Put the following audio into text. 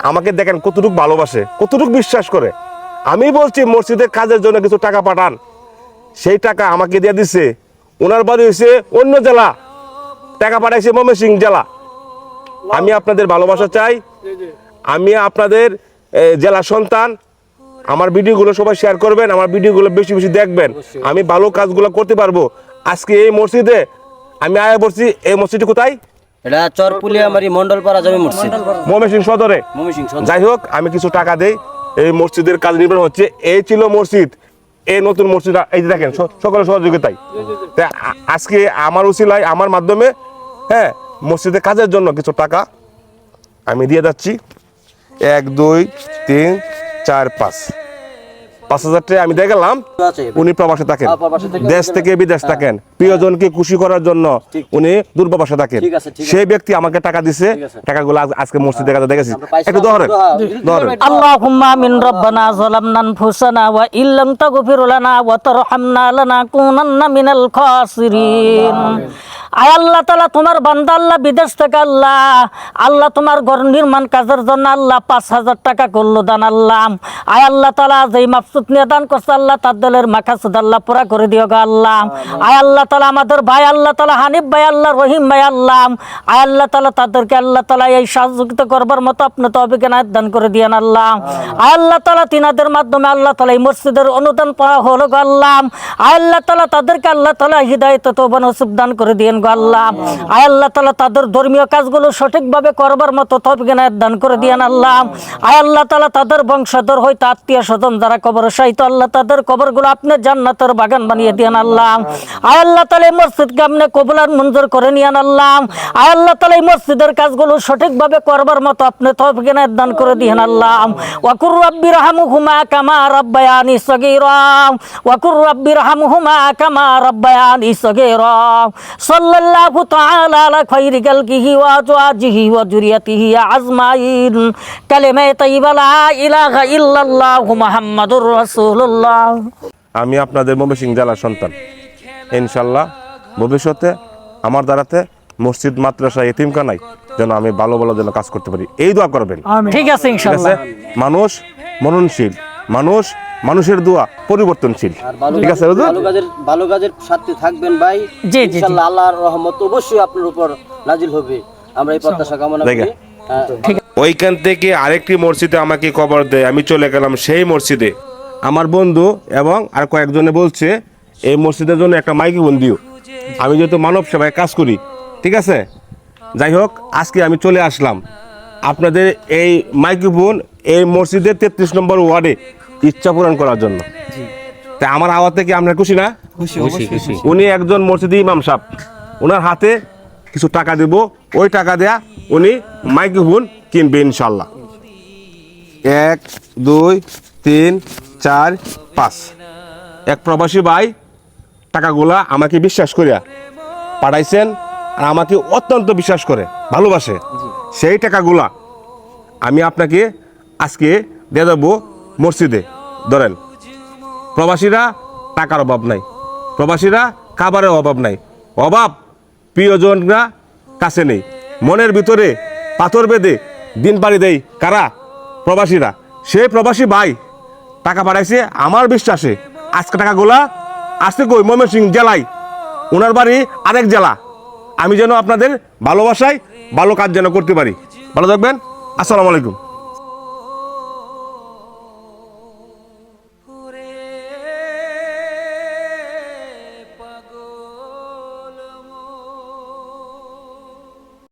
আমাকে দেখেন কতটুকু ভালোবাসে, কতটুকু বিশ্বাস করে। আমি বলছি মসজিদের কাজের জন্য কিছু টাকা পাঠান, সেই টাকা আমাকে দিয়ে দিচ্ছে। ওনার বাড়ি হয়েছে অন্য জেলা, টাকা পাঠাইছে ময়মনসিংহ জেলা। আমি আপনাদের ভালোবাসা চাই, আমি আপনাদের জেলা সন্তান। আমার ভিডিওগুলো সবাই শেয়ার করবেন, আমার ভিডিওগুলো বেশি বেশি দেখবেন, আমি ভালো কাজগুলো করতে পারবো। আজকে এই মসজিদে আমি আয়া বলছি, এই মসজিদটি কোথায়? এটা চরপুলিয়ামারি মন্ডলপাড়া জামে মসজিদ, ময়মনসিংহ সদরে। যাই হোক, আমি কিছু টাকা দেই, এই মসজিদের কাজ নির্মাণ হচ্ছে। এই ছিল মসজিদ, এই নতুন মসজিদ। এই যে দেখেন সকলের সহযোগিতায়। আজকে আমার উসিলায়, আমার মাধ্যমে, হ্যাঁ, মসজিদের কাজের জন্য কিছু টাকা আমি দিয়ে যাচ্ছি। 1 2 3 4 5 5,000 টাকা আমি দিয়ে গেলাম। উনি প্রবাসে থাকেন, দেশ থেকে বিদেশ থাকেন, প্রিয়জনকে খুশি করার জন্য উনি দূরপ্রবাসে থাকেন। সেই ব্যক্তি আমাকে টাকা দিছে, টাকাগুলো আজকে মসজিদের কাছে দেখেছি। একটু ধরেন। আল্লাহুম্মা মিন রাব্বানা যালামনা আনফুসানা ওয়া ইল্লাম তাগফির লানা ওয়া তারহামনা লানাকুনান্না মিনাল খাসিরিন। আয় আল্লাহ তাআলা, তোমার বান্দা আল্লাহ বিদেশ থেকে আল্লাহ তোমার ঘর নির্মাণ কাজের জন্য আল্লাহ 5,000 টাকা করলো দান আল্লাহ। আয় আল্লাহ তাআলা, যেই মাকসুদ নিয়ে দান করছে আল্লাহ, তার দিলের মাকসুদ আল্লাহ পুরা করে দিও গো আল্লাহ। আয় আল্লাহ তাআলা, আমাদের ভাই আল্লাহ তাআলা হানিফ ভাই আল্লাহ, রহিম ভাই আল্লাহ, আয় আল্লাহ তাআলা, তাদেরকে আল্লাহ তাআলা এই সহযোগিতা করবার মতো আপনি তৌফিক এনায়েত দান করে দিয়েন আল্লাহ। আয় আল্লাহ তাআলা, তিনাদের মাধ্যমে আল্লাহ তাআলা এই মসজিদের অনুদান পাওয়া হলো গো আল্লাহ। আয় আল্লাহ তাআলা, তাদেরকে আল্লাহ তাআলা হিদায়াত তওবা নসিব দান করে দিয়েন গো আল্লাহ। আয় আল্লাহ তাআলা, তাদের ধর্মীয় কাজগুলো সঠিকভাবে করবার মতো তৌফিক এনায়েত দান করে দিয়েন আল্লাহ। আয় আল্লাহ তাআলা, তাদের বংশধর হইতে আত্মীয় স্বজন যারা কবর শাহিত আল্লাহ, তাদের কবরগুলো আপনি জান্নাতের বাগান বানিয়ে দিয়েন আল্লাহ। আয় আল্লাহ তাআলা, এই মসজিদকে আপনি কবুল আর মঞ্জুর করে নিয়েন আল্লাহ। আয় আল্লাহ তাআলা, এই মসজিদের কাজগুলো সঠিকভাবে করবার মতো আপনি তৌফিক এনায়েত দান করে দিয়েন আল্লাহ। ওয়া কুর রাব্বিরহামহুমা কামা রাব্বায়ানি সগীরা, ওয়া কুর রাব্বিরহামহুমা কামা রাব্বায়ানি সগীরা। সাল্লাল্লাহু তাআলা আলা খায়রি খালকিহি ওয়া আজওয়াজিহি ওয়া যুরিয়াতিহি আজমাইন। কালিমা তাইয়্যিবা লা ইলাহা ইল্লাল্লাহু মুহাম্মাদুর রাসূলুল্লাহ। আমি আপনাদের ময়মনসিংহ জেলার সন্তান। ইনশাল্লাহ ভবিষ্যতে আমার দ্বারাতে মসজিদ, মাদ্রাসা, এতিমখানায় যেন আমি ভালো ভালো যেন কাজ করতে পারি, এই দোয়া করবেন। ঠিক আছে ইনশাআল্লাহ। মানুষ মননশীল, মানুষের দোয়া পরিবর্তনশীল। ঠিক আছে, ভালো কাজের সাথে থাকবেন ভাই। ইনশাআল্লাহ আল্লাহর রহমত অবশ্যই আপনার উপর নাজিল হবে, আমরা এই প্রত্যাশা কামনা করি। ওইখান থেকে আরেকটি মসজিদে আমাকে খবর দেয়, আমি চলে গেলাম সেই মসজিদে। আমার বন্ধু এবং আর কয়েকজনে বলছে এই মসজিদের জন্য একটা মাইক্রোফোন দিও। আমি যেহেতু মানব সেবায় কাজ করি, ঠিক আছে, যাই হোক, আজকে আমি চলে আসলাম আপনাদের এই মাইক্রোফোন এই মসজিদের 33 নম্বর ওয়ার্ডে ইচ্ছা পূরণ করার জন্য। তা আমার আওয়াজ থেকে আপনার খুশি না? উনি একজন মসজিদি ইমাম সাহেব, ওনার হাতে কিছু টাকা দেব, ওই টাকা দেয়া উনি মাইক্রোফোন কিনবে ইনশাল্লাহ। 1 2 3 4 5 এক প্রবাসী ভাই টাকাগুলা আমাকে বিশ্বাস করিয়া পাঠাইছেন, আর আমাকে অত্যন্ত বিশ্বাস করে ভালোবাসে। সেই টাকাগুলা আমি আপনাকে আজকে দিয়ে দেবো মসজিদে। ধরেন, প্রবাসীরা টাকার অভাব নাই, প্রবাসীরা খাবারের অভাব নাই, অভাব প্রিয়জনরা কাছে নেই, মনের ভিতরে পাথর বেঁধে দিন পাড়ি দেয় কারা? প্রবাসীরা। সেই প্রবাসী ভাই টাকা পাঠাইছে আমার বিশ্বাসে। আজকে টাকাগুলা আসতে কই ময়মনসিংহ জেলায়, ওনার বাড়ি আরেক জেলা। আমি যেন আপনাদের ভালোবাসায় ভালো কাজ যেন করতে পারি। ভালো থাকবেন। আসসালামু আলাইকুম।